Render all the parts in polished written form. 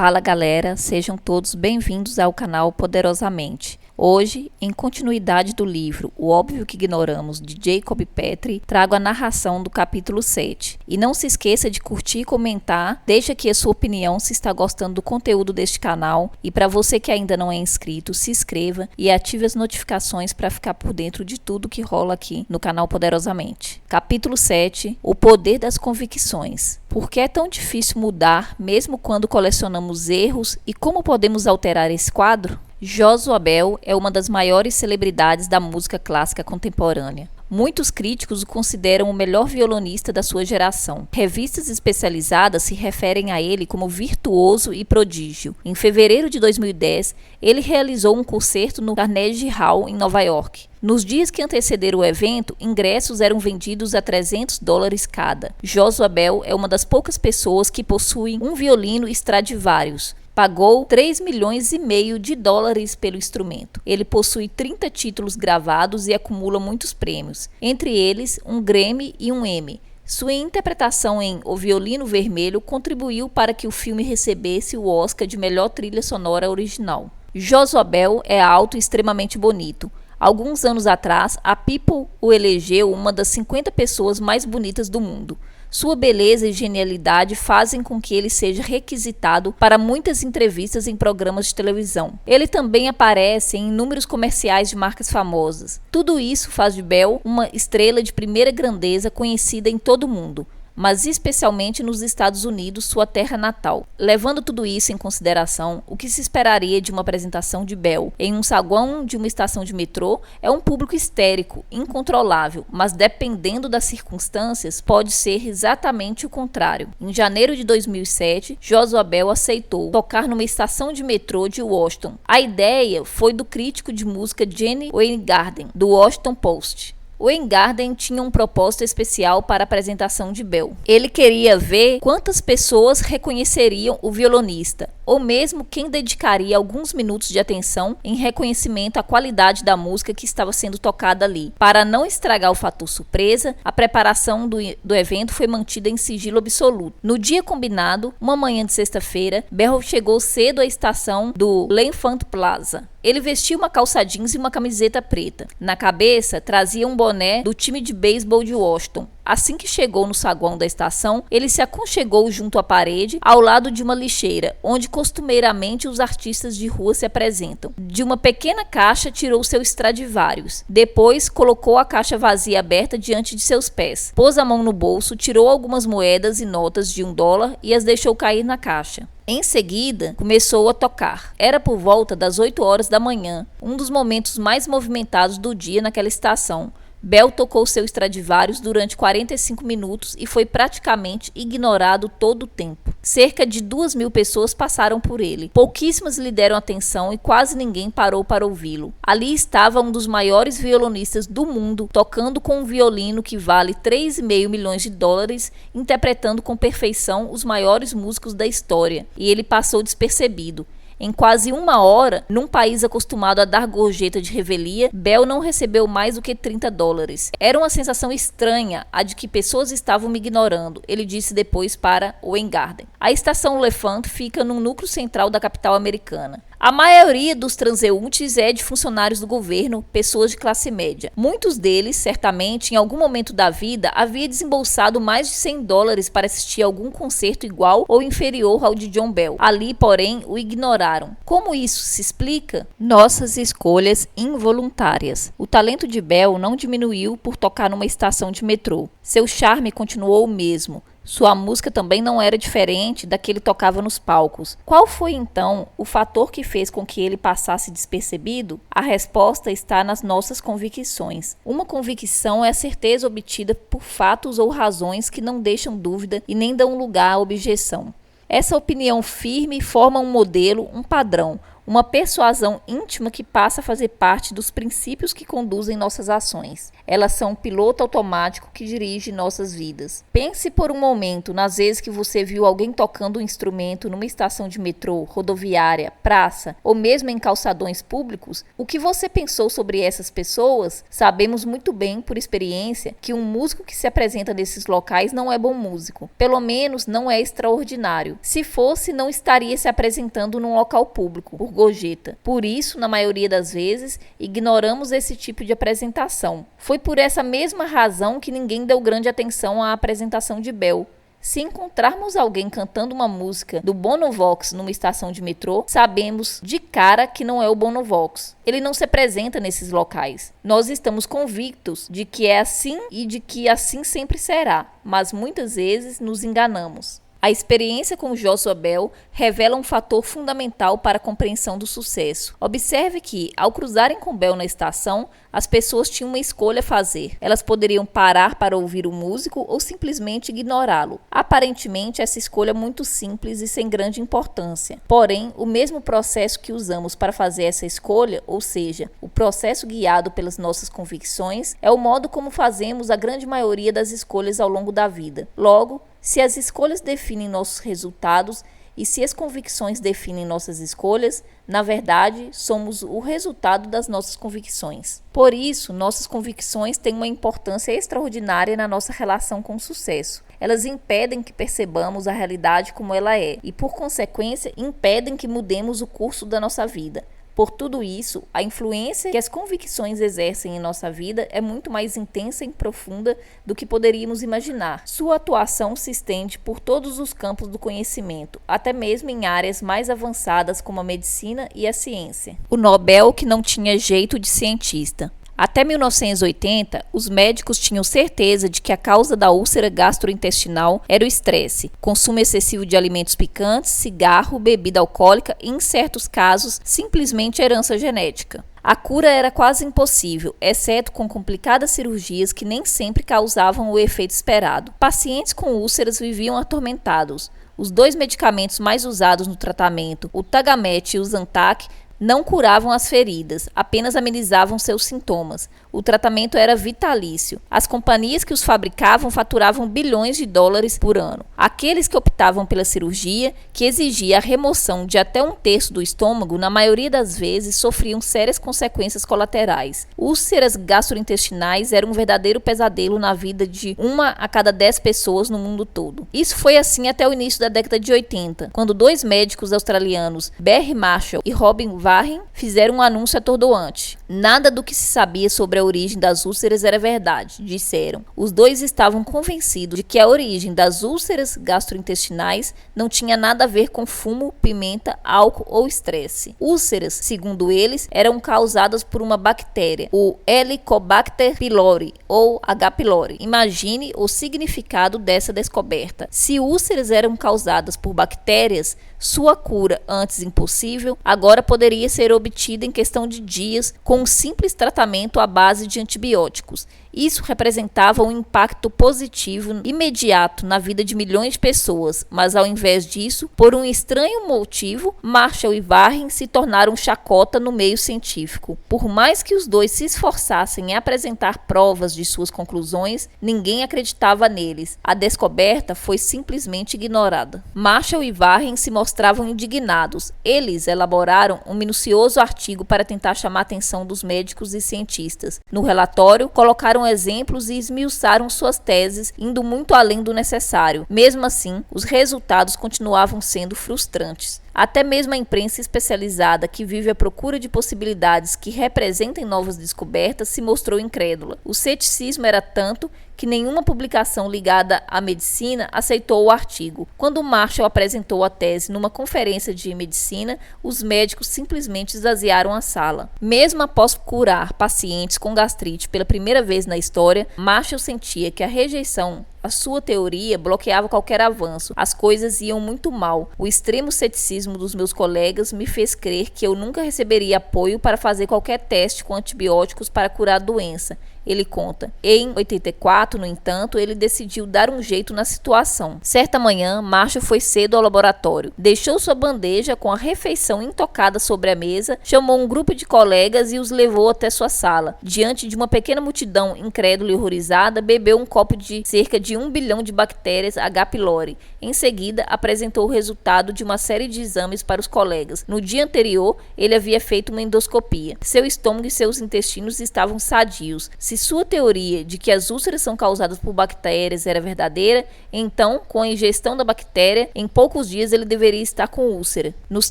Fala galera, sejam todos bem-vindos ao canal Poderosamente. Hoje, em continuidade do livro O Óbvio que Ignoramos, de Jacob Petrie, trago a narração do capítulo 7. E não se esqueça de curtir e comentar, deixa aqui a sua opinião se está gostando do conteúdo deste canal. E para você que ainda não é inscrito, se inscreva e ative as notificações para ficar por dentro de tudo que rola aqui no canal Poderosamente. Capítulo 7, O Poder das Convicções. Por que é tão difícil mudar, mesmo quando colecionamos erros, e como podemos alterar esse quadro? Joshua Bell é uma das maiores celebridades da música clássica contemporânea. Muitos críticos o consideram o melhor violonista da sua geração. Revistas especializadas se referem a ele como virtuoso e prodígio. Em fevereiro de 2010, ele realizou um concerto no Carnegie Hall, em Nova York. Nos dias que antecederam o evento, ingressos eram vendidos a $300 cada. Joshua Bell é uma das poucas pessoas que possuem um violino Stradivarius. Pagou $3,5 milhões pelo instrumento. Ele possui 30 títulos gravados e acumula muitos prêmios, entre eles um Grammy e um Emmy. Sua interpretação em O Violino Vermelho contribuiu para que o filme recebesse o Oscar de melhor trilha sonora original. Joshua Bell é alto e extremamente bonito. Alguns anos atrás, a People o elegeu uma das 50 pessoas mais bonitas do mundo. Sua beleza e genialidade fazem com que ele seja requisitado para muitas entrevistas em programas de televisão. Ele também aparece em inúmeros comerciais de marcas famosas. Tudo isso faz de Bell uma estrela de primeira grandeza conhecida em todo o mundo, mas especialmente nos Estados Unidos, sua terra natal. Levando tudo isso em consideração, o que se esperaria de uma apresentação de Bell em um saguão de uma estação de metrô é um público histérico, incontrolável, mas dependendo das circunstâncias, pode ser exatamente o contrário. Em janeiro de 2007, Joshua Bell aceitou tocar numa estação de metrô de Washington. A ideia foi do crítico de música Gene Weingarten, do Washington Post. Weingarten tinha um propósito especial para a apresentação de Bell. Ele queria ver quantas pessoas reconheceriam o violonista, ou mesmo quem dedicaria alguns minutos de atenção em reconhecimento à qualidade da música que estava sendo tocada ali. Para não estragar o fator surpresa, a preparação do evento foi mantida em sigilo absoluto. No dia combinado, uma manhã de sexta-feira, Bell chegou cedo à estação do L'Enfant Plaza. Ele vestia uma calça jeans e uma camiseta preta. Na cabeça, trazia um boné do time de beisebol de Washington. Assim que chegou no saguão da estação, ele se aconchegou junto à parede, ao lado de uma lixeira, onde costumeiramente os artistas de rua se apresentam. De uma pequena caixa, tirou seu Stradivarius. Depois, colocou a caixa vazia aberta diante de seus pés. Pôs a mão no bolso, tirou algumas moedas e notas de $1 e as deixou cair na caixa. Em seguida, começou a tocar. Era por volta das 8 horas da manhã, um dos momentos mais movimentados do dia naquela estação. Bell tocou seu Stradivarius durante 45 minutos e foi praticamente ignorado todo o tempo. Cerca de 2.000 pessoas passaram por ele. Pouquíssimas lhe deram atenção e quase ninguém parou para ouvi-lo. Ali estava um dos maiores violonistas do mundo, tocando com um violino que vale $3,5 milhões, interpretando com perfeição os maiores músicos da história. E ele passou despercebido. Em quase uma hora, num país acostumado a dar gorjeta de revelia, Bell não recebeu mais do que $30. Era uma sensação estranha, a de que pessoas estavam me ignorando, ele disse depois para Weingarten. A estação L'Enfant fica no núcleo central da capital americana. A maioria dos transeuntes é de funcionários do governo, pessoas de classe média. Muitos deles, certamente, em algum momento da vida, havia desembolsado mais de $100 para assistir a algum concerto igual ou inferior ao de John Bell. Ali, porém, o ignoraram. Como isso se explica? Nossas escolhas involuntárias. O talento de Bell não diminuiu por tocar numa estação de metrô. Seu charme continuou o mesmo. Sua música também não era diferente da que ele tocava nos palcos. Qual foi, então, o fator que fez com que ele passasse despercebido? A resposta está nas nossas convicções. Uma convicção é a certeza obtida por fatos ou razões que não deixam dúvida e nem dão lugar à objeção. Essa opinião firme forma um modelo, um padrão, uma persuasão íntima que passa a fazer parte dos princípios que conduzem nossas ações. Elas são um piloto automático que dirige nossas vidas. Pense por um momento nas vezes que você viu alguém tocando um instrumento numa estação de metrô, rodoviária, praça ou mesmo em calçadões públicos. O que você pensou sobre essas pessoas? Sabemos muito bem, por experiência, que um músico que se apresenta nesses locais não é bom músico. Pelo menos não é extraordinário. Se fosse, não estaria se apresentando num local público, por gorjeta. Por isso, na maioria das vezes, ignoramos esse tipo de apresentação. Foi por essa mesma razão que ninguém deu grande atenção à apresentação de Bell. Se encontrarmos alguém cantando uma música do Bono Vox numa estação de metrô, sabemos de cara que não é o Bono Vox. Ele não se apresenta nesses locais. Nós estamos convictos de que é assim e de que assim sempre será, mas muitas vezes nos enganamos. A experiência com Joshua Bell revela um fator fundamental para a compreensão do sucesso. Observe que, ao cruzarem com Bell na estação, as pessoas tinham uma escolha a fazer. Elas poderiam parar para ouvir o músico ou simplesmente ignorá-lo. Aparentemente, essa escolha é muito simples e sem grande importância. Porém, o mesmo processo que usamos para fazer essa escolha, ou seja, o processo guiado pelas nossas convicções, é o modo como fazemos a grande maioria das escolhas ao longo da vida. Logo, se as escolhas definem nossos resultados e se as convicções definem nossas escolhas, na verdade, somos o resultado das nossas convicções. Por isso, nossas convicções têm uma importância extraordinária na nossa relação com o sucesso. Elas impedem que percebamos a realidade como ela é e, por consequência, impedem que mudemos o curso da nossa vida. Por tudo isso, a influência que as convicções exercem em nossa vida é muito mais intensa e profunda do que poderíamos imaginar. Sua atuação se estende por todos os campos do conhecimento, até mesmo em áreas mais avançadas como a medicina e a ciência. O Nobel que não tinha jeito de cientista. Até 1980, os médicos tinham certeza de que a causa da úlcera gastrointestinal era o estresse, consumo excessivo de alimentos picantes, cigarro, bebida alcoólica e, em certos casos, simplesmente herança genética. A cura era quase impossível, exceto com complicadas cirurgias que nem sempre causavam o efeito esperado. Pacientes com úlceras viviam atormentados. Os dois medicamentos mais usados no tratamento, o Tagamet e o Zantac, não curavam as feridas, apenas amenizavam seus sintomas. O tratamento era vitalício. As companhias que os fabricavam faturavam bilhões de dólares por ano. Aqueles que optavam pela cirurgia, que exigia a remoção de até 1/3 do estômago, na maioria das vezes sofriam sérias consequências colaterais. Úlceras gastrointestinais eram um verdadeiro pesadelo na vida de 1 a cada 10 pessoas no mundo todo. Isso foi assim até o início da década de 80, quando 2 médicos australianos, Barry Marshall e Robin Warren, fizeram um anúncio atordoante. Nada do que se sabia sobre a origem das úlceras era verdade, disseram. Os dois estavam convencidos de que a origem das úlceras gastrointestinais não tinha nada a ver com fumo, pimenta, álcool ou estresse. Úlceras, segundo eles, eram causadas por uma bactéria, o Helicobacter pylori ou H. pylori. Imagine o significado dessa descoberta. Se úlceras eram causadas por bactérias, sua cura, antes impossível, agora poderia ser obtida em questão de dias com um simples tratamento à base de antibióticos. Isso representava um impacto positivo imediato na vida de milhões de pessoas, mas ao invés disso, por um estranho motivo, Marshall e Warren se tornaram chacota no meio científico. Por mais que os dois se esforçassem em apresentar provas de suas conclusões, ninguém acreditava neles. A descoberta foi simplesmente ignorada. Marshall e Warren se mostravam indignados. Eles elaboraram um minucioso artigo para tentar chamar a atenção dos médicos e cientistas. No relatório, colocaram exemplos e esmiuçaram suas teses, indo muito além do necessário. Mesmo assim, os resultados continuavam sendo frustrantes. Até mesmo a imprensa especializada, que vive à procura de possibilidades que representem novas descobertas, se mostrou incrédula. O ceticismo era tanto que nenhuma publicação ligada à medicina aceitou o artigo. Quando Marshall apresentou a tese numa conferência de medicina, os médicos simplesmente esvaziaram a sala. Mesmo após curar pacientes com gastrite pela primeira vez na história, Marshall sentia que a rejeição A sua teoria bloqueava qualquer avanço. As coisas iam muito mal. O extremo ceticismo dos meus colegas me fez crer que eu nunca receberia apoio para fazer qualquer teste com antibióticos para curar a doença. Ele conta. Em 84, no entanto, ele decidiu dar um jeito na situação. Certa manhã, Marshall foi cedo ao laboratório. Deixou sua bandeja com a refeição intocada sobre a mesa, chamou um grupo de colegas e os levou até sua sala. Diante de uma pequena multidão incrédula e horrorizada, bebeu um copo de cerca de 1 bilhão de bactérias H. pylori. Em seguida, apresentou o resultado de uma série de exames para os colegas. No dia anterior, ele havia feito uma endoscopia. Seu estômago e seus intestinos estavam sadios. Se sua teoria de que as úlceras são causadas por bactérias era verdadeira, então, com a ingestão da bactéria, em poucos dias ele deveria estar com úlcera. Nos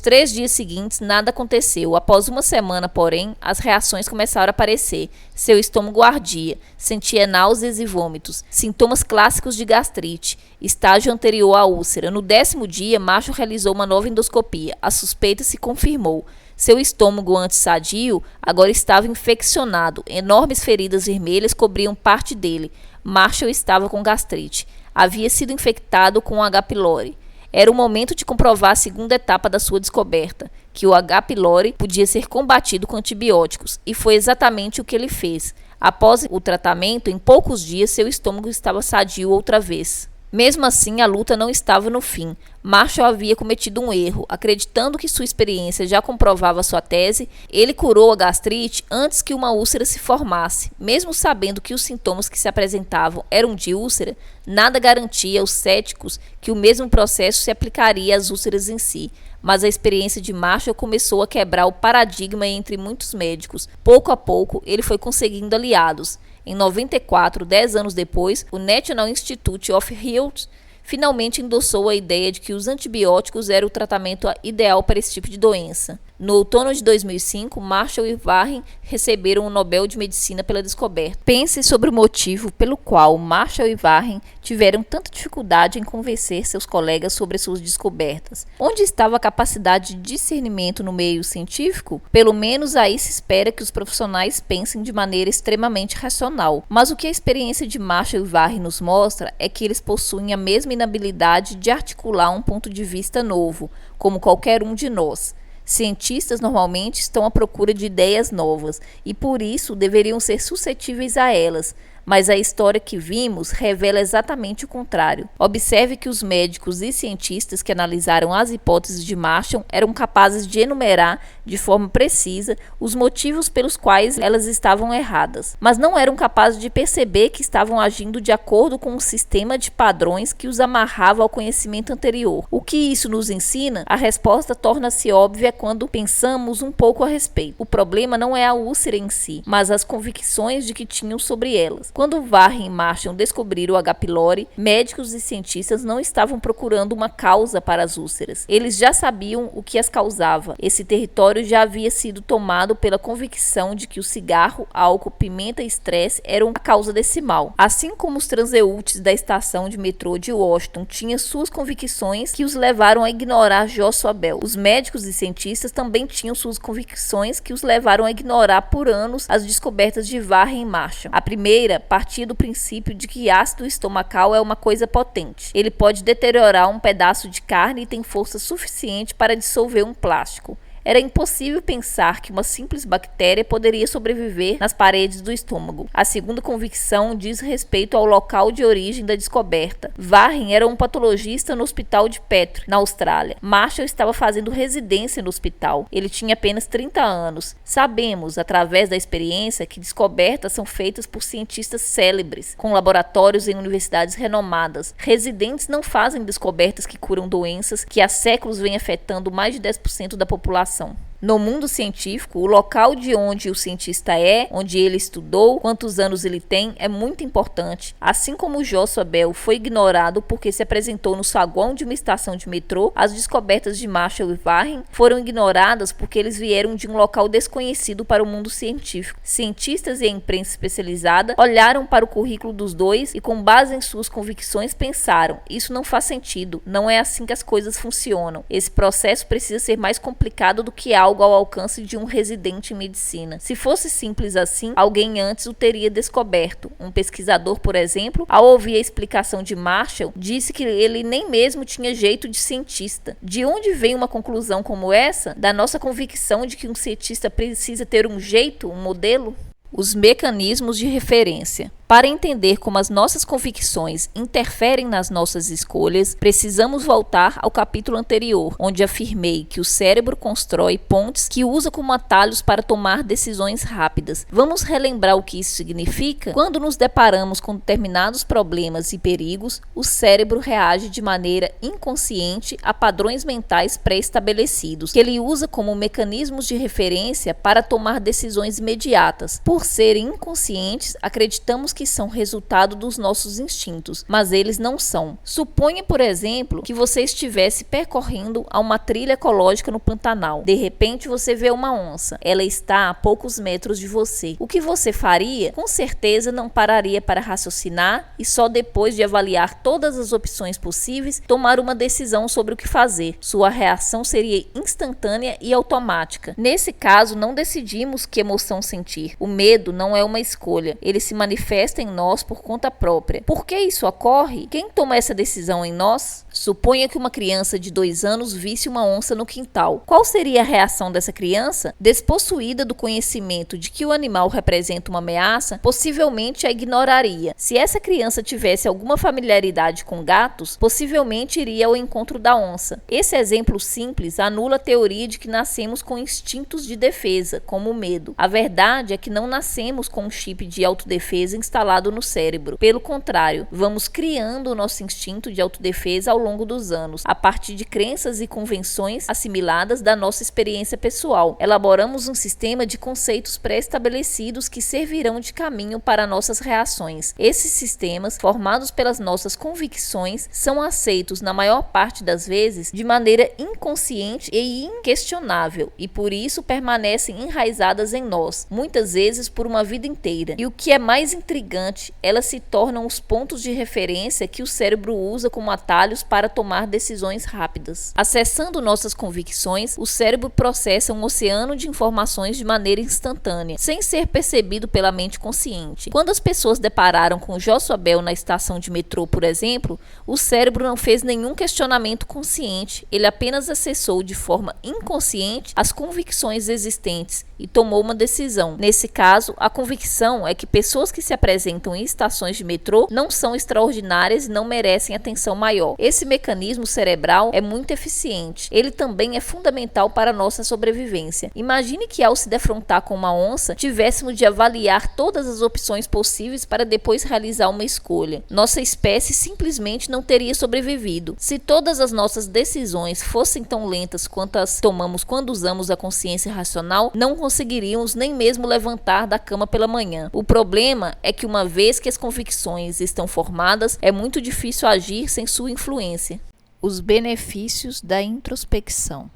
3 dias seguintes, nada aconteceu. Após uma semana, porém, as reações começaram a aparecer. Seu estômago ardia, sentia náuseas e vômitos, sintomas clássicos de gastrite, estágio anterior à úlcera. No 10º dia, Marshall realizou uma nova endoscopia. A suspeita se confirmou. Seu estômago antes sadio agora estava infeccionado. Enormes feridas vermelhas cobriam parte dele. Marshall estava com gastrite. Havia sido infectado com H. pylori. Era o momento de comprovar a segunda etapa da sua descoberta, que o H. pylori podia ser combatido com antibióticos, e foi exatamente o que ele fez. Após o tratamento, em poucos dias, seu estômago estava sadio outra vez. Mesmo assim, a luta não estava no fim. Marshall havia cometido um erro. Acreditando que sua experiência já comprovava sua tese, ele curou a gastrite antes que uma úlcera se formasse. Mesmo sabendo que os sintomas que se apresentavam eram de úlcera, nada garantia aos céticos que o mesmo processo se aplicaria às úlceras em si. Mas a experiência de Marshall começou a quebrar o paradigma entre muitos médicos. Pouco a pouco, ele foi conseguindo aliados. Em 94, 10 anos depois, o National Institute of Health finalmente endossou a ideia de que os antibióticos eram o tratamento ideal para esse tipo de doença. No outono de 2005, Marshall e Warren receberam o Nobel de Medicina pela descoberta. Pense sobre o motivo pelo qual Marshall e Warren tiveram tanta dificuldade em convencer seus colegas sobre suas descobertas. Onde estava a capacidade de discernimento no meio científico? Pelo menos aí se espera que os profissionais pensem de maneira extremamente racional. Mas o que a experiência de Marshall e Warren nos mostra é que eles possuem a mesma inabilidade de articular um ponto de vista novo, como qualquer um de nós. Cientistas normalmente estão à procura de ideias novas e por isso deveriam ser suscetíveis a elas, mas a história que vimos revela exatamente o contrário. Observe que os médicos e cientistas que analisaram as hipóteses de Marshall eram capazes de enumerar de forma precisa os motivos pelos quais elas estavam erradas, mas não eram capazes de perceber que estavam agindo de acordo com um sistema de padrões que os amarrava ao conhecimento anterior. O que isso nos ensina? A resposta torna-se óbvia quando pensamos um pouco a respeito. O problema não é a úlcera em si, mas as convicções de que tinham sobre elas. Quando Warren e Marshall descobriram o H. pylori, médicos e cientistas não estavam procurando uma causa para as úlceras. Eles já sabiam o que as causava. Esse território já havia sido tomado pela convicção de que o cigarro, álcool, pimenta e estresse eram a causa desse mal. Assim como os transeúntes da estação de metrô de Washington tinham suas convicções que os levaram a ignorar Joshua Bell. Os médicos e cientistas também tinham suas convicções que os levaram a ignorar por anos as descobertas de Warren e Marshall. A primeira partia do princípio de que ácido estomacal é uma coisa potente. Ele pode deteriorar um pedaço de carne e tem força suficiente para dissolver um plástico. Era impossível pensar que uma simples bactéria poderia sobreviver nas paredes do estômago. A segunda convicção diz respeito ao local de origem da descoberta. Warren era um patologista no hospital de Petrie, na Austrália. Marshall estava fazendo residência no hospital. Ele tinha apenas 30 anos. Sabemos, através da experiência, que descobertas são feitas por cientistas célebres, com laboratórios em universidades renomadas. Residentes não fazem descobertas que curam doenças que há séculos vêm afetando mais de 10% da população. No mundo científico, o local de onde o cientista é, onde ele estudou, quantos anos ele tem, é muito importante. Assim como Joshua Bell foi ignorado porque se apresentou no saguão de uma estação de metrô, as descobertas de Marshall e Warren foram ignoradas porque eles vieram de um local desconhecido para o mundo científico. Cientistas e a imprensa especializada olharam para o currículo dos dois e, com base em suas convicções, pensaram: isso não faz sentido, não é assim que as coisas funcionam. Esse processo precisa ser mais complicado do que algo algo ao alcance de um residente em medicina. Se fosse simples assim, alguém antes o teria descoberto. Um pesquisador, por exemplo, ao ouvir a explicação de Marshall, disse que ele nem mesmo tinha jeito de cientista. De onde vem uma conclusão como essa? Da nossa convicção de que um cientista precisa ter um jeito, um modelo? Os mecanismos de referência. Para entender como as nossas convicções interferem nas nossas escolhas, precisamos voltar ao capítulo anterior, onde afirmei que o cérebro constrói pontes que usa como atalhos para tomar decisões rápidas. Vamos relembrar o que isso significa? Quando nos deparamos com determinados problemas e perigos, o cérebro reage de maneira inconsciente a padrões mentais pré-estabelecidos, que ele usa como mecanismos de referência para tomar decisões imediatas. Por serem inconscientes, acreditamos que são resultado dos nossos instintos, mas eles não são. Suponha, por exemplo, que você estivesse percorrendo a uma trilha ecológica no Pantanal. De repente, você vê uma onça. Ela está a poucos metros de você. O que você faria? Com certeza não pararia para raciocinar e só depois de avaliar todas as opções possíveis, tomar uma decisão sobre o que fazer. Sua reação seria instantânea e automática. Nesse caso, não decidimos que emoção sentir. O medo não é uma escolha. Ele se manifesta em nós por conta própria. Por que isso ocorre? Quem toma essa decisão em nós? Suponha que uma criança de 2 anos visse uma onça no quintal. Qual seria a reação dessa criança? Despossuída do conhecimento de que o animal representa uma ameaça, possivelmente a ignoraria. Se essa criança tivesse alguma familiaridade com gatos, possivelmente iria ao encontro da onça. Esse exemplo simples anula a teoria de que nascemos com instintos de defesa, como o medo. A verdade é que não nascemos com um chip de autodefesa instalado no cérebro. Pelo contrário, vamos criando o nosso instinto de autodefesa ao longo dos anos, a partir de crenças e convenções assimiladas da nossa experiência pessoal. Elaboramos um sistema de conceitos pré-estabelecidos que servirão de caminho para nossas reações. Esses sistemas, formados pelas nossas convicções, são aceitos na maior parte das vezes de maneira inconsciente e inquestionável, e por isso permanecem enraizadas em nós, muitas vezes por uma vida inteira. E o que é mais intrigante, elas se tornam os pontos de referência que o cérebro usa como atalhos para tomar decisões rápidas. Acessando nossas convicções, o cérebro processa um oceano de informações de maneira instantânea, sem ser percebido pela mente consciente. Quando as pessoas depararam com Joshua Bell na estação de metrô, por exemplo, o cérebro não fez nenhum questionamento consciente, ele apenas acessou de forma inconsciente as convicções existentes e tomou uma decisão. Nesse caso, a convicção é que pessoas que se apresentam em estações de metrô não são extraordinárias e não merecem atenção maior. Esse mecanismo cerebral é muito eficiente. Ele também é fundamental para a nossa sobrevivência. Imagine que ao se defrontar com uma onça, tivéssemos de avaliar todas as opções possíveis para depois realizar uma escolha. Nossa espécie simplesmente não teria sobrevivido. Se todas as nossas decisões fossem tão lentas quanto as tomamos quando usamos a consciência racional, não conseguiríamos nem mesmo levantar da cama pela manhã. O problema é que uma vez que as convicções estão formadas, é muito difícil agir sem sua influência. Os benefícios da introspecção.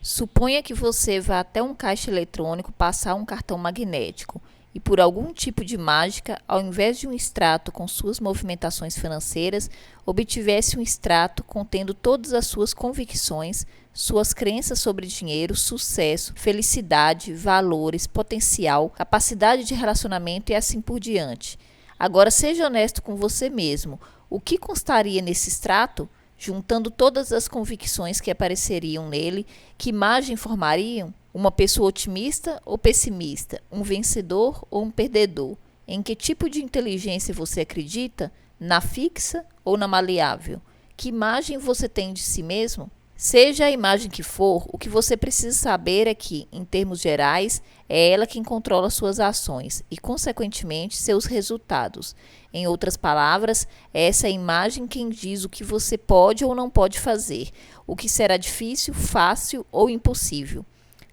Suponha que você vá até um caixa eletrônico passar um cartão magnético e, por algum tipo de mágica, ao invés de um extrato com suas movimentações financeiras, obtivesse um extrato contendo todas as suas convicções, suas crenças sobre dinheiro, sucesso, felicidade, valores, potencial, capacidade de relacionamento e assim por diante. Agora seja honesto com você mesmo. O que constaria nesse extrato? Juntando todas as convicções que apareceriam nele, que imagem formariam? Uma pessoa otimista ou pessimista? Um vencedor ou um perdedor? Em que tipo de inteligência você acredita? Na fixa ou na maleável? Que imagem você tem de si mesmo? Seja a imagem que for, o que você precisa saber é que, em termos gerais, é ela quem controla suas ações e, consequentemente, seus resultados. Em outras palavras, essa é a imagem quem diz o que você pode ou não pode fazer, o que será difícil, fácil ou impossível.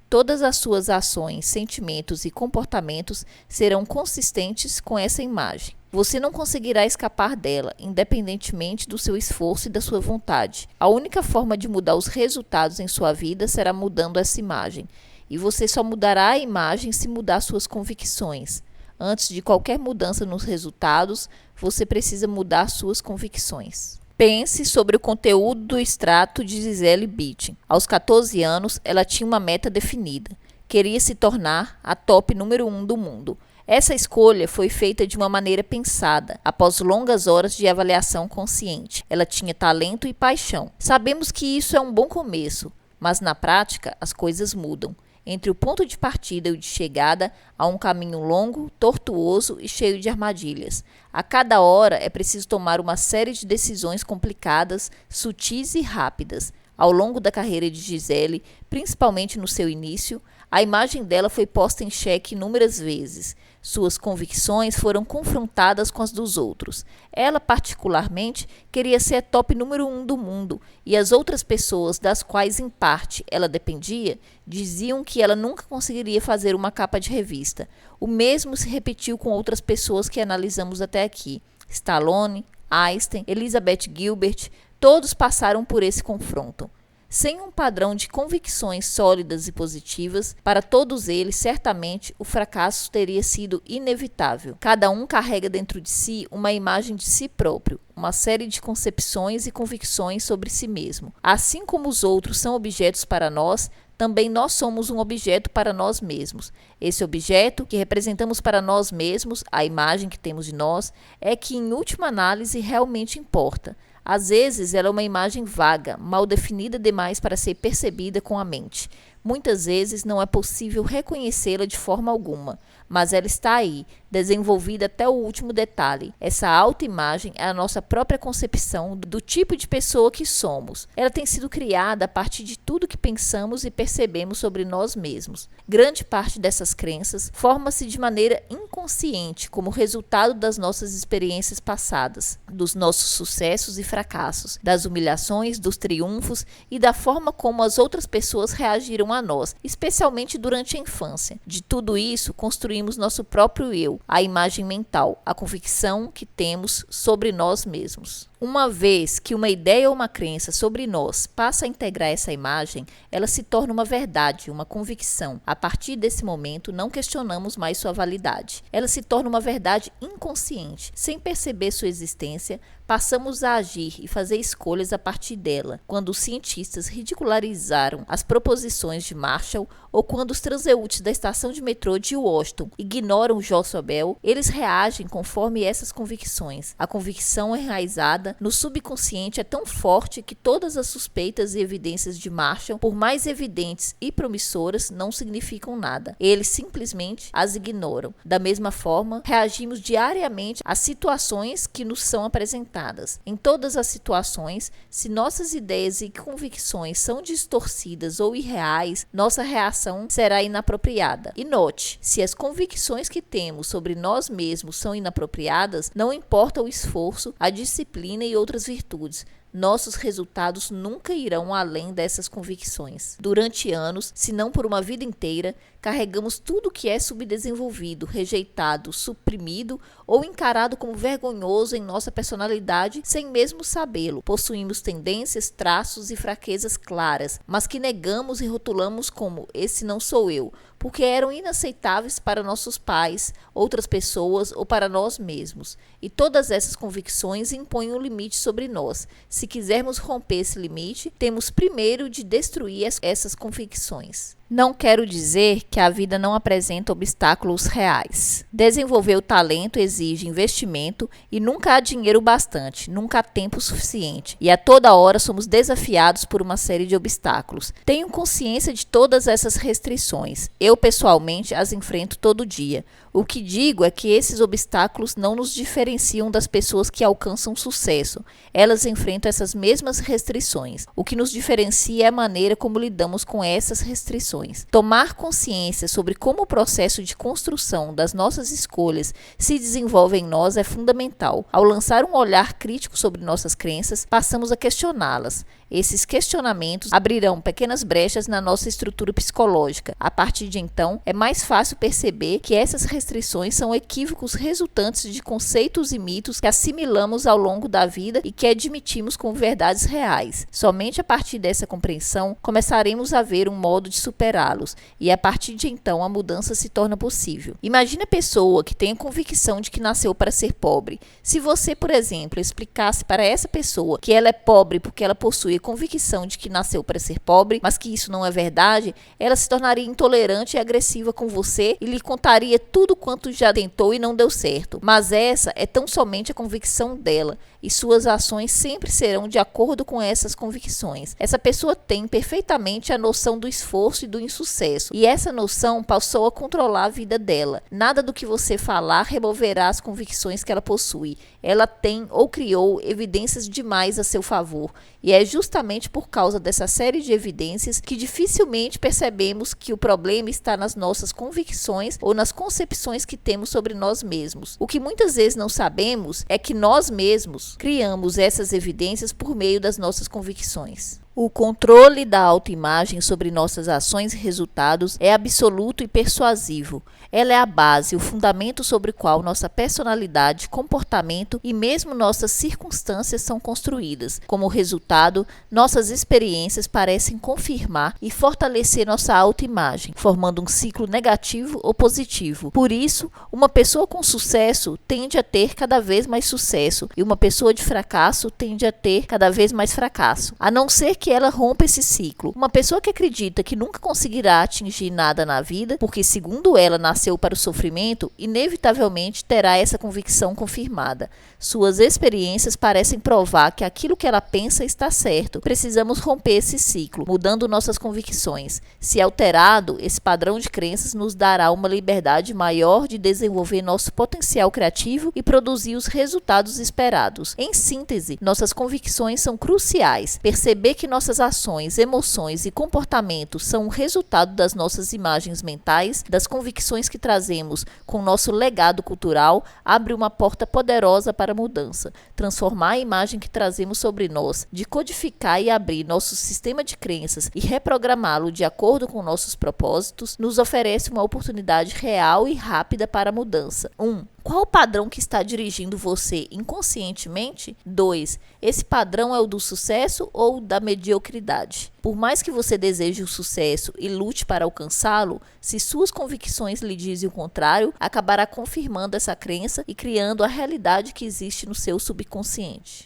Todas as suas ações, sentimentos e comportamentos serão consistentes com essa imagem. Você não conseguirá escapar dela, independentemente do seu esforço e da sua vontade. A única forma de mudar os resultados em sua vida será mudando essa imagem. E você só mudará a imagem se mudar suas convicções. Antes de qualquer mudança nos resultados, você precisa mudar suas convicções. Pense sobre o conteúdo do extrato de Gisele Bündchen. Aos 14 anos, ela tinha uma meta definida. Queria se tornar a top número 1 do mundo. Essa escolha foi feita de uma maneira pensada, após longas horas de avaliação consciente. Ela tinha talento e paixão. Sabemos que isso é um bom começo, mas na prática as coisas mudam. Entre o ponto de partida e o de chegada, há um caminho longo, tortuoso e cheio de armadilhas. A cada hora é preciso tomar uma série de decisões complicadas, sutis e rápidas. Ao longo da carreira de Gisele, principalmente no seu início, a imagem dela foi posta em xeque inúmeras vezes. Suas convicções foram confrontadas com as dos outros. Ela, particularmente, queria ser a top número 1 do mundo, e as outras pessoas das quais, em parte, ela dependia, diziam que ela nunca conseguiria fazer uma capa de revista. O mesmo se repetiu com outras pessoas que analisamos até aqui. Stallone, Einstein, Elizabeth Gilbert, todos passaram por esse confronto. Sem um padrão de convicções sólidas e positivas, para todos eles, certamente, o fracasso teria sido inevitável. Cada um carrega dentro de si uma imagem de si próprio, uma série de concepções e convicções sobre si mesmo. Assim como os outros são objetos para nós, também nós somos um objeto para nós mesmos. Esse objeto, que representamos para nós mesmos, a imagem que temos de nós, é que, em última análise, realmente importa. Às vezes, ela é uma imagem vaga, mal definida demais para ser percebida com a mente. Muitas vezes não é possível reconhecê-la de forma alguma, mas ela está aí, desenvolvida até o último detalhe. Essa autoimagem é a nossa própria concepção do tipo de pessoa que somos. Ela tem sido criada a partir de tudo que pensamos e percebemos sobre nós mesmos. Grande parte dessas crenças forma-se de maneira inconsciente, como resultado das nossas experiências passadas, dos nossos sucessos e fracassos, das humilhações, dos triunfos e da forma como as outras pessoas reagiram a nós, especialmente durante a infância. De tudo isso, construímos nosso próprio eu, a imagem mental, a convicção que temos sobre nós mesmos. Uma vez que uma ideia ou uma crença sobre nós passa a integrar essa imagem, ela se torna uma verdade, uma convicção. A partir desse momento, não questionamos mais sua validade. Ela se torna uma verdade inconsciente. Sem perceber sua existência, passamos a agir e fazer escolhas a partir dela. Quando os cientistas ridicularizaram as proposições de Marshall ou quando os transeuntes da estação de metrô de Washington ignoram Joshua Bell, eles reagem conforme essas convicções. A convicção enraizada no subconsciente é tão forte que todas as suspeitas e evidências de Marshall, por mais evidentes e promissoras, não significam nada. Eles simplesmente as ignoram. Da mesma forma, reagimos diariamente às situações que nos são apresentadas. Em todas as situações, se nossas ideias e convicções são distorcidas ou irreais, nossa reação será inapropriada. E note, se as convicções que temos sobre nós mesmos são inapropriadas, não importa o esforço, a disciplina e outras virtudes, nossos resultados nunca irão além dessas convicções. Durante anos, se não por uma vida inteira, carregamos tudo que é subdesenvolvido, rejeitado, suprimido ou encarado como vergonhoso em nossa personalidade sem mesmo sabê-lo. Possuímos tendências, traços e fraquezas claras, mas que negamos e rotulamos como "esse não sou eu", porque eram inaceitáveis para nossos pais, outras pessoas ou para nós mesmos. E todas essas convicções impõem um limite sobre nós. Se quisermos romper esse limite, temos primeiro de destruir essas convicções. Não quero dizer que a vida não apresenta obstáculos reais. Desenvolver o talento exige investimento e nunca há dinheiro bastante, nunca há tempo suficiente. E a toda hora somos desafiados por uma série de obstáculos. Tenho consciência de todas essas restrições. Eu, pessoalmente, as enfrento todo dia. O que digo é que esses obstáculos não nos diferenciam das pessoas que alcançam sucesso. Elas enfrentam essas mesmas restrições. O que nos diferencia é a maneira como lidamos com essas restrições. Tomar consciência sobre como o processo de construção das nossas escolhas se desenvolve em nós é fundamental. Ao lançar um olhar crítico sobre nossas crenças, passamos a questioná-las. Esses questionamentos abrirão pequenas brechas na nossa estrutura psicológica. A partir de então, é mais fácil perceber que essas restrições são equívocos resultantes de conceitos e mitos que assimilamos ao longo da vida e que admitimos como verdades reais. Somente a partir dessa compreensão, começaremos a ver um modo de superá-los, e a partir de então a mudança se torna possível. Imagine a pessoa que tem a convicção de que nasceu para ser pobre. Se você, por exemplo, explicasse para essa pessoa que ela é pobre porque ela possui a convicção de que nasceu para ser pobre, mas que isso não é verdade, ela se tornaria intolerante e agressiva com você e lhe contaria tudo quanto já tentou e não deu certo. Mas essa é tão somente a convicção dela, e suas ações sempre serão de acordo com essas convicções. Essa pessoa tem perfeitamente a noção do esforço e do insucesso, e essa noção passou a controlar a vida dela. Nada do que você falar removerá as convicções que ela possui. Ela tem ou criou evidências demais a seu favor, e é justamente por causa dessa série de evidências que dificilmente percebemos que o problema está nas nossas convicções ou nas concepções que temos sobre nós mesmos. O que muitas vezes não sabemos é que nós mesmos criamos essas evidências por meio das nossas convicções. O controle da autoimagem sobre nossas ações e resultados é absoluto e persuasivo. Ela é a base, o fundamento sobre o qual nossa personalidade, comportamento e mesmo nossas circunstâncias são construídas. Como resultado, nossas experiências parecem confirmar e fortalecer nossa autoimagem, formando um ciclo negativo ou positivo. Por isso, uma pessoa com sucesso tende a ter cada vez mais sucesso e uma pessoa de fracasso tende a ter cada vez mais fracasso, a não ser que ela rompa esse ciclo. Uma pessoa que acredita que nunca conseguirá atingir nada na vida, porque segundo ela nasceu para o sofrimento, inevitavelmente terá essa convicção confirmada. Suas experiências parecem provar que aquilo que ela pensa está certo. Precisamos romper esse ciclo, mudando nossas convicções. Se alterado, esse padrão de crenças nos dará uma liberdade maior de desenvolver nosso potencial criativo e produzir os resultados esperados. Em síntese, nossas convicções são cruciais. Perceber que nossas ações, emoções e comportamentos são o resultado das nossas imagens mentais, das convicções que trazemos com nosso legado cultural, abre uma porta poderosa para a mudança. Transformar a imagem que trazemos sobre nós, de codificar e abrir nosso sistema de crenças e reprogramá-lo de acordo com nossos propósitos, nos oferece uma oportunidade real e rápida para a mudança. 1. Qual o padrão que está dirigindo você inconscientemente? 2. Esse padrão é o do sucesso ou da mediocridade? Por mais que você deseje o sucesso e lute para alcançá-lo, se suas convicções lhe dizem o contrário, acabará confirmando essa crença e criando a realidade que existe no seu subconsciente.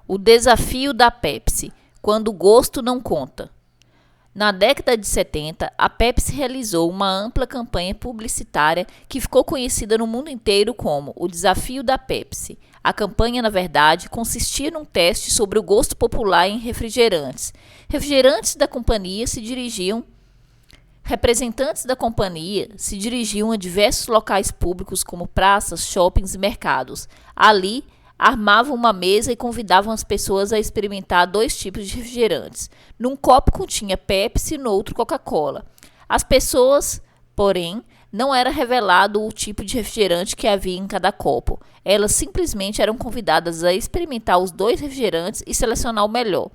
O desafio da Pepsi, quando o gosto não conta. Na década de 70, a Pepsi realizou uma ampla campanha publicitária que ficou conhecida no mundo inteiro como o Desafio da Pepsi. A campanha, na verdade, consistia num teste sobre o gosto popular em refrigerantes. Representantes da companhia se dirigiam a diversos locais públicos como praças, shoppings e mercados. Ali, armavam uma mesa e convidavam as pessoas a experimentar 2 tipos de refrigerantes. Num copo continha Pepsi e no outro Coca-Cola. As pessoas, porém, não era revelado o tipo de refrigerante que havia em cada copo. Elas simplesmente eram convidadas a experimentar os 2 refrigerantes e selecionar o melhor.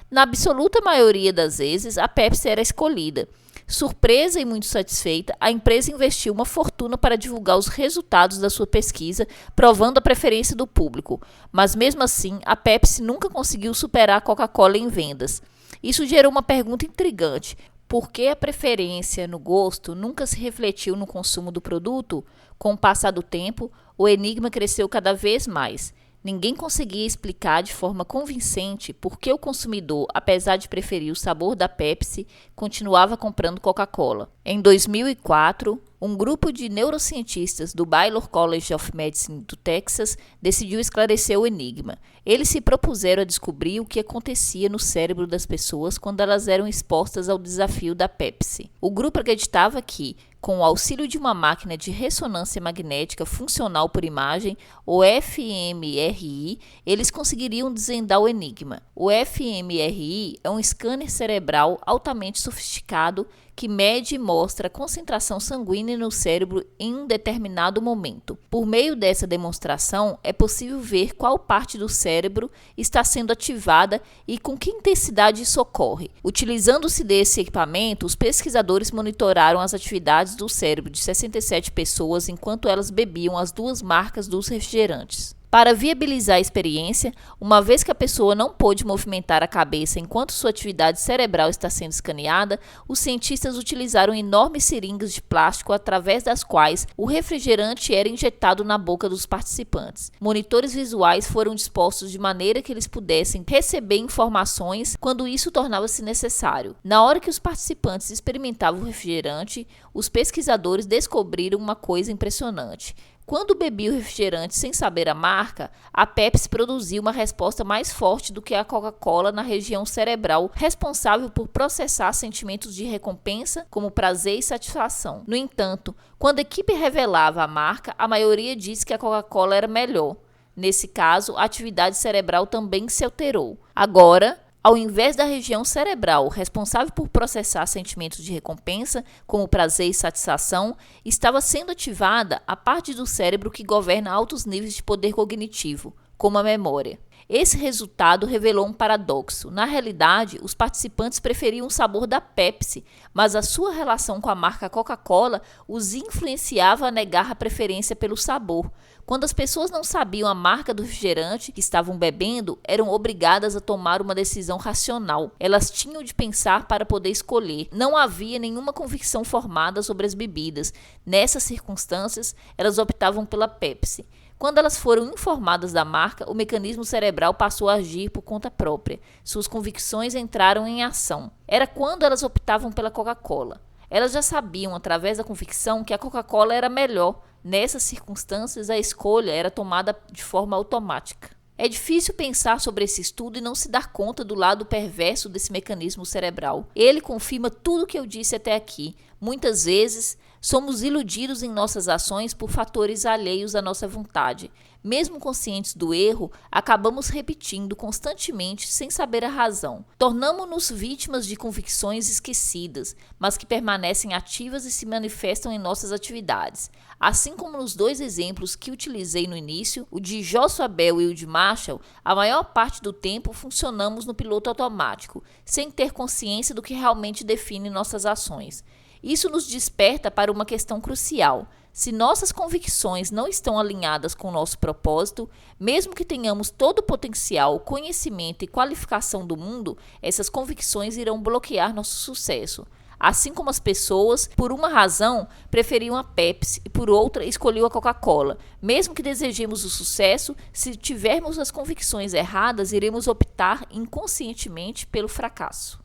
Na absoluta maioria das vezes, a Pepsi era escolhida. Surpresa e muito satisfeita, a empresa investiu uma fortuna para divulgar os resultados da sua pesquisa, provando a preferência do público. Mas mesmo assim, a Pepsi nunca conseguiu superar a Coca-Cola em vendas. Isso gerou uma pergunta intrigante. Por que a preferência no gosto nunca se refletiu no consumo do produto? Com o passar do tempo, o enigma cresceu cada vez mais. Ninguém conseguia explicar de forma convincente por que o consumidor, apesar de preferir o sabor da Pepsi, continuava comprando Coca-Cola. Em 2004, um grupo de neurocientistas do Baylor College of Medicine do Texas decidiu esclarecer o enigma. Eles se propuseram a descobrir o que acontecia no cérebro das pessoas quando elas eram expostas ao desafio da Pepsi. O grupo acreditava que, com o auxílio de uma máquina de ressonância magnética funcional por imagem, ou fMRI, eles conseguiriam desvendar o enigma. O fMRI é um scanner cerebral altamente sofisticado que mede e mostra a concentração sanguínea no cérebro em um determinado momento. Por meio dessa demonstração, é possível ver qual parte do cérebro está sendo ativada e com que intensidade isso ocorre. Utilizando-se desse equipamento, os pesquisadores monitoraram as atividades do cérebro de 67 pessoas enquanto elas bebiam as 2 marcas dos refrigerantes. Para viabilizar a experiência, uma vez que a pessoa não pôde movimentar a cabeça enquanto sua atividade cerebral está sendo escaneada, os cientistas utilizaram enormes seringas de plástico através das quais o refrigerante era injetado na boca dos participantes. Monitores visuais foram dispostos de maneira que eles pudessem receber informações quando isso tornava-se necessário. Na hora que os participantes experimentavam o refrigerante, os pesquisadores descobriram uma coisa impressionante. Quando bebia o refrigerante sem saber a marca, a Pepsi produzia uma resposta mais forte do que a Coca-Cola na região cerebral responsável por processar sentimentos de recompensa como prazer e satisfação. No entanto, quando a equipe revelava a marca, a maioria disse que a Coca-Cola era melhor. Nesse caso, a atividade cerebral também se alterou. Agora, ao invés da região cerebral responsável por processar sentimentos de recompensa, como prazer e satisfação, estava sendo ativada a parte do cérebro que governa altos níveis de poder cognitivo, como a memória. Esse resultado revelou um paradoxo. Na realidade, os participantes preferiam o sabor da Pepsi, mas a sua relação com a marca Coca-Cola os influenciava a negar a preferência pelo sabor. Quando as pessoas não sabiam a marca do refrigerante que estavam bebendo, eram obrigadas a tomar uma decisão racional. Elas tinham de pensar para poder escolher. Não havia nenhuma convicção formada sobre as bebidas. Nessas circunstâncias, elas optavam pela Pepsi. Quando elas foram informadas da marca, o mecanismo cerebral passou a agir por conta própria. Suas convicções entraram em ação. Era quando elas optavam pela Coca-Cola. Elas já sabiam, através da convicção, que a Coca-Cola era melhor. Nessas circunstâncias, a escolha era tomada de forma automática. É difícil pensar sobre esse estudo e não se dar conta do lado perverso desse mecanismo cerebral. Ele confirma tudo o que eu disse até aqui. Muitas vezes, somos iludidos em nossas ações por fatores alheios à nossa vontade. Mesmo conscientes do erro, acabamos repetindo constantemente sem saber a razão. Tornamo-nos vítimas de convicções esquecidas, mas que permanecem ativas e se manifestam em nossas atividades. Assim como nos 2 exemplos que utilizei no início, o de Joshua Bell e o de Marshall, a maior parte do tempo funcionamos no piloto automático, sem ter consciência do que realmente define nossas ações. Isso nos desperta para uma questão crucial. Se nossas convicções não estão alinhadas com o nosso propósito, mesmo que tenhamos todo o potencial, conhecimento e qualificação do mundo, essas convicções irão bloquear nosso sucesso. Assim como as pessoas, por uma razão, preferiam a Pepsi e por outra escolhiam a Coca-Cola. Mesmo que desejemos o sucesso, se tivermos as convicções erradas, iremos optar inconscientemente pelo fracasso.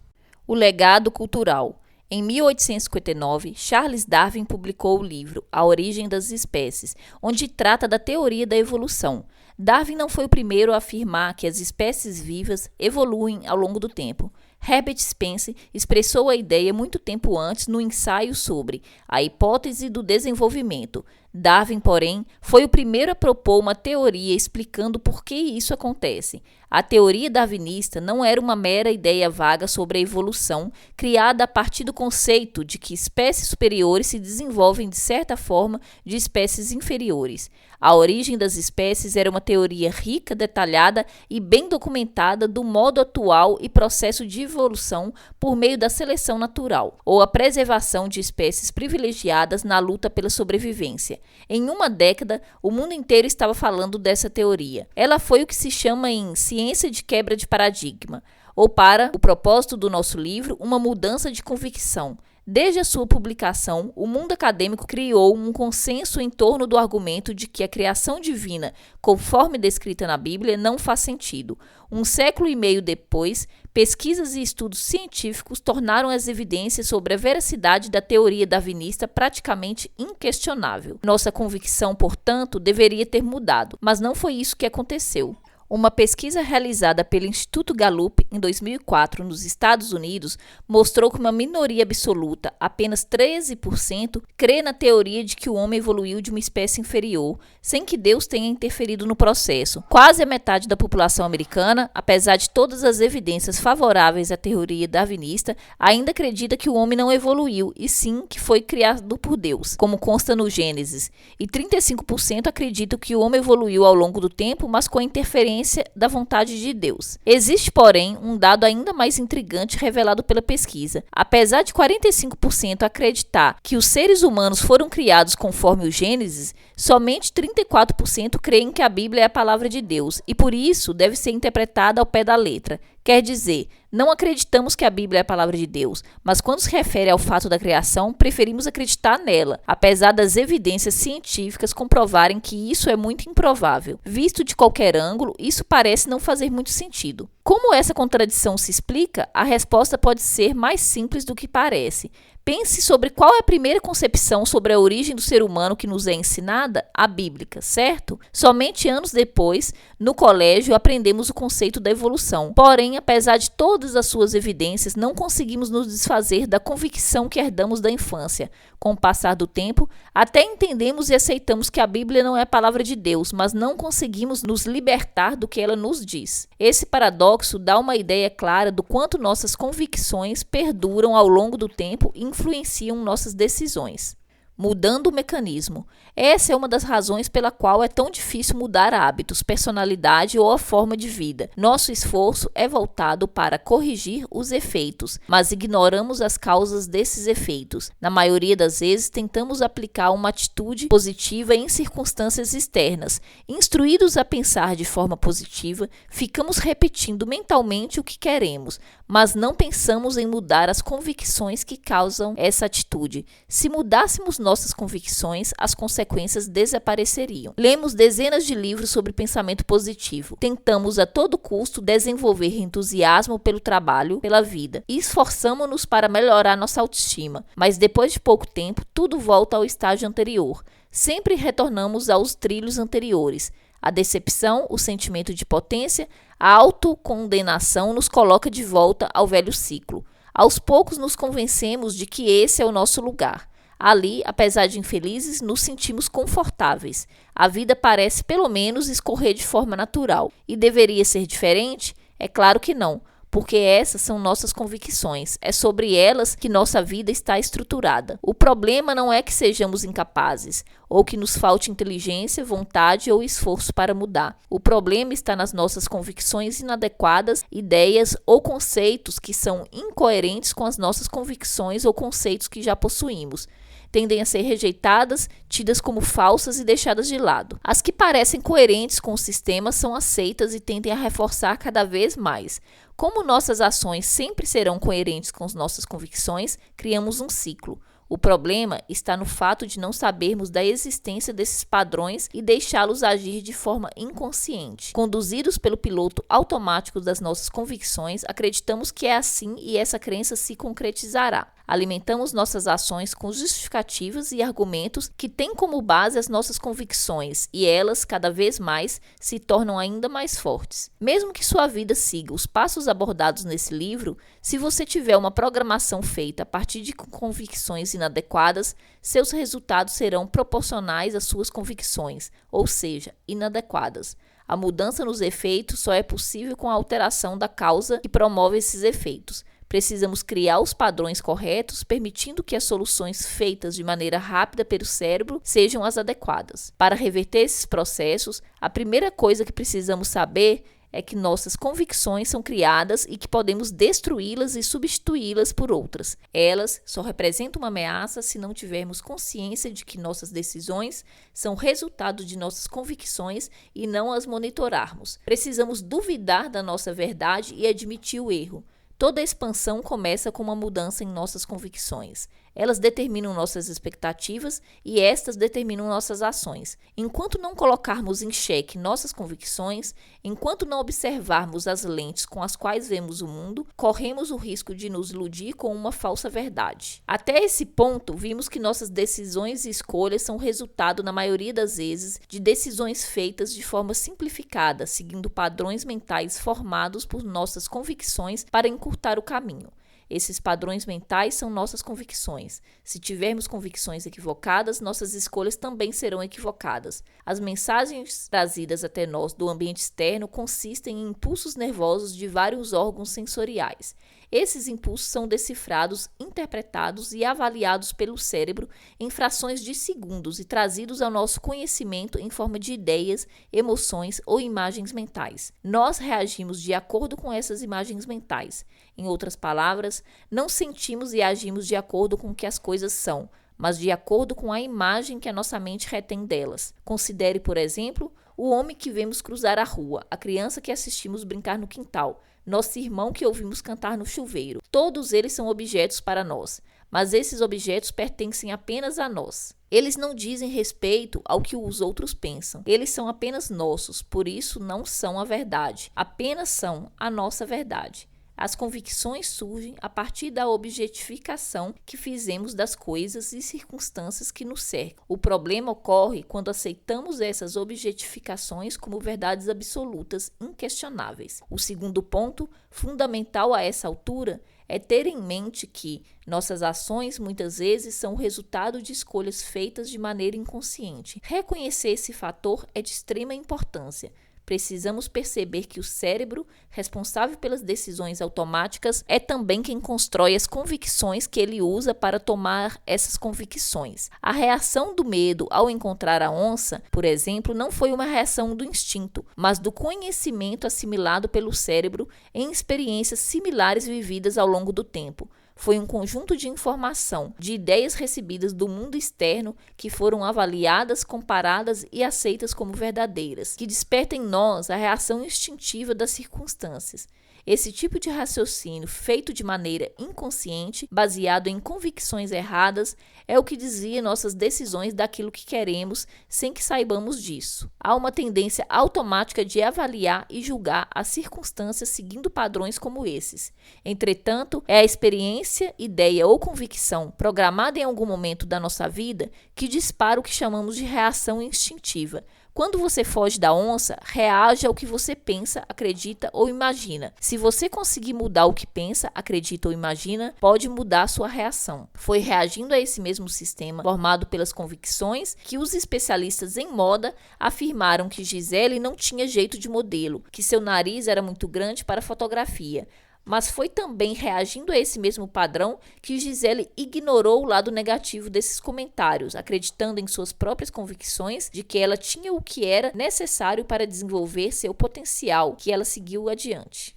O legado cultural. Em 1859, Charles Darwin publicou o livro A Origem das Espécies, onde trata da teoria da evolução. Darwin não foi o primeiro a afirmar que as espécies vivas evoluem ao longo do tempo. Herbert Spencer expressou a ideia muito tempo antes no ensaio sobre a hipótese do desenvolvimento. Darwin, porém, foi o primeiro a propor uma teoria explicando por que isso acontece. A teoria darwinista não era uma mera ideia vaga sobre a evolução, criada a partir do conceito de que espécies superiores se desenvolvem de certa forma de espécies inferiores. A origem das espécies era uma teoria rica, detalhada e bem documentada do modo atual e processo de evolução por meio da seleção natural, ou a preservação de espécies privilegiadas na luta pela sobrevivência. Em uma década, o mundo inteiro estava falando dessa teoria. Ela foi o que se chama em ciência de quebra de paradigma, ou para o propósito do nosso livro, uma mudança de convicção. Desde a sua publicação, o mundo acadêmico criou um consenso em torno do argumento de que a criação divina, conforme descrita na Bíblia, não faz sentido. Um século e meio depois, pesquisas e estudos científicos tornaram as evidências sobre a veracidade da teoria darwinista praticamente inquestionável. Nossa convicção, portanto, deveria ter mudado, mas não foi isso que aconteceu. Uma pesquisa realizada pelo Instituto Gallup em 2004 nos Estados Unidos mostrou que uma minoria absoluta, apenas 13%, crê na teoria de que o homem evoluiu de uma espécie inferior, sem que Deus tenha interferido no processo. Quase a metade da população americana, apesar de todas as evidências favoráveis à teoria darwinista, ainda acredita que o homem não evoluiu, e sim que foi criado por Deus, como consta no Gênesis. E 35% acreditam que o homem evoluiu ao longo do tempo, mas com a interferência da vontade de Deus. Existe, porém, um dado ainda mais intrigante revelado pela pesquisa. Apesar de 45% acreditar que os seres humanos foram criados conforme o Gênesis, somente 34% creem que a Bíblia é a palavra de Deus e, por isso, deve ser interpretada ao pé da letra. Quer dizer, não acreditamos que a Bíblia é a palavra de Deus, mas quando se refere ao fato da criação, preferimos acreditar nela, apesar das evidências científicas comprovarem que isso é muito improvável. Visto de qualquer ângulo, isso parece não fazer muito sentido. Como essa contradição se explica, a resposta pode ser mais simples do que parece. Pense sobre qual é a primeira concepção sobre a origem do ser humano que nos é ensinada, a bíblica, certo? Somente anos depois, no colégio, aprendemos o conceito da evolução. Porém, apesar de todas as suas evidências, não conseguimos nos desfazer da convicção que herdamos da infância. Com o passar do tempo, até entendemos e aceitamos que a Bíblia não é a palavra de Deus, mas não conseguimos nos libertar do que ela nos diz. Esse paradoxo dá uma ideia clara do quanto nossas convicções perduram ao longo do tempo e influenciam nossas decisões. Mudando o mecanismo. Essa é uma das razões pela qual é tão difícil mudar hábitos, personalidade ou a forma de vida. Nosso esforço é voltado para corrigir os efeitos, mas ignoramos as causas desses efeitos. Na maioria das vezes, tentamos aplicar uma atitude positiva em circunstâncias externas. Instruídos a pensar de forma positiva, ficamos repetindo mentalmente o que queremos, mas não pensamos em mudar as convicções que causam essa atitude. Se mudássemos nossas convicções, as consequências desapareceriam. Lemos dezenas de livros sobre pensamento positivo. Tentamos a todo custo desenvolver entusiasmo pelo trabalho, pela vida, e esforçamo-nos para melhorar nossa autoestima. Mas depois de pouco tempo, tudo volta ao estágio anterior. Sempre retornamos aos trilhos anteriores. A decepção, o sentimento de potência, a autocondenação nos coloca de volta ao velho ciclo. Aos poucos nos convencemos de que esse é o nosso lugar. Ali, apesar de infelizes, nos sentimos confortáveis. A vida parece, pelo menos, escorrer de forma natural. E deveria ser diferente? É claro que não, porque essas são nossas convicções. É sobre elas que nossa vida está estruturada. O problema não é que sejamos incapazes, ou que nos falte inteligência, vontade ou esforço para mudar. O problema está nas nossas convicções inadequadas, ideias ou conceitos que são incoerentes com as nossas convicções ou conceitos que já possuímos. Tendem a ser rejeitadas, tidas como falsas e deixadas de lado. As que parecem coerentes com o sistema são aceitas e tendem a reforçar cada vez mais. Como nossas ações sempre serão coerentes com as nossas convicções, criamos um ciclo. O problema está no fato de não sabermos da existência desses padrões e deixá-los agir de forma inconsciente. Conduzidos pelo piloto automático das nossas convicções, acreditamos que é assim e essa crença se concretizará. Alimentamos nossas ações com justificativas e argumentos que têm como base as nossas convicções e elas, cada vez mais, se tornam ainda mais fortes. Mesmo que sua vida siga os passos abordados nesse livro, se você tiver uma programação feita a partir de convicções inadequadas, seus resultados serão proporcionais às suas convicções, ou seja, inadequadas. A mudança nos efeitos só é possível com a alteração da causa que promove esses efeitos. Precisamos criar os padrões corretos, permitindo que as soluções feitas de maneira rápida pelo cérebro sejam as adequadas. Para reverter esses processos, a primeira coisa que precisamos saber é que nossas convicções são criadas e que podemos destruí-las e substituí-las por outras. Elas só representam uma ameaça se não tivermos consciência de que nossas decisões são resultado de nossas convicções e não as monitorarmos. Precisamos duvidar da nossa verdade e admitir o erro. Toda expansão começa com uma mudança em nossas convicções. Elas determinam nossas expectativas e estas determinam nossas ações. Enquanto não colocarmos em xeque nossas convicções, enquanto não observarmos as lentes com as quais vemos o mundo, corremos o risco de nos iludir com uma falsa verdade. Até esse ponto, vimos que nossas decisões e escolhas são resultado, na maioria das vezes, de decisões feitas de forma simplificada, seguindo padrões mentais formados por nossas convicções para encurtar o caminho. Esses padrões mentais são nossas convicções. Se tivermos convicções equivocadas, nossas escolhas também serão equivocadas. As mensagens trazidas até nós do ambiente externo consistem em impulsos nervosos de vários órgãos sensoriais. Esses impulsos são decifrados, interpretados e avaliados pelo cérebro em frações de segundos e trazidos ao nosso conhecimento em forma de ideias, emoções ou imagens mentais. Nós reagimos de acordo com essas imagens mentais. Em outras palavras, não sentimos e agimos de acordo com o que as coisas são, mas de acordo com a imagem que a nossa mente retém delas. Considere, por exemplo, o homem que vemos cruzar a rua, a criança que assistimos brincar no quintal, nosso irmão que ouvimos cantar no chuveiro. Todos eles são objetos para nós, mas esses objetos pertencem apenas a nós. Eles não dizem respeito ao que os outros pensam. Eles são apenas nossos, por isso não são a verdade. Apenas são a nossa verdade. As convicções surgem a partir da objetificação que fizemos das coisas e circunstâncias que nos cercam. O problema ocorre quando aceitamos essas objetificações como verdades absolutas, inquestionáveis. O segundo ponto, fundamental a essa altura, é ter em mente que nossas ações muitas vezes são o resultado de escolhas feitas de maneira inconsciente. Reconhecer esse fator é de extrema importância. Precisamos perceber que o cérebro, responsável pelas decisões automáticas, é também quem constrói as convicções que ele usa para tomar essas convicções. A reação do medo ao encontrar a onça, por exemplo, não foi uma reação do instinto, mas do conhecimento assimilado pelo cérebro em experiências similares vividas ao longo do tempo. Foi um conjunto de informação, de ideias recebidas do mundo externo que foram avaliadas, comparadas e aceitas como verdadeiras, que desperta em nós a reação instintiva das circunstâncias. Esse tipo de raciocínio, feito de maneira inconsciente, baseado em convicções erradas, é o que desvia nossas decisões daquilo que queremos sem que saibamos disso. Há uma tendência automática de avaliar e julgar as circunstâncias seguindo padrões como esses. Entretanto, é a experiência, ideia ou convicção programada em algum momento da nossa vida que dispara o que chamamos de reação instintiva. Quando você foge da onça, reaja ao que você pensa, acredita ou imagina. Se você conseguir mudar o que pensa, acredita ou imagina, pode mudar sua reação. Foi reagindo a esse mesmo sistema, formado pelas convicções, que os especialistas em moda afirmaram que Gisele não tinha jeito de modelo, que seu nariz era muito grande para fotografia. Mas foi também reagindo a esse mesmo padrão que Gisele ignorou o lado negativo desses comentários, acreditando em suas próprias convicções de que ela tinha o que era necessário para desenvolver seu potencial, que ela seguiu adiante.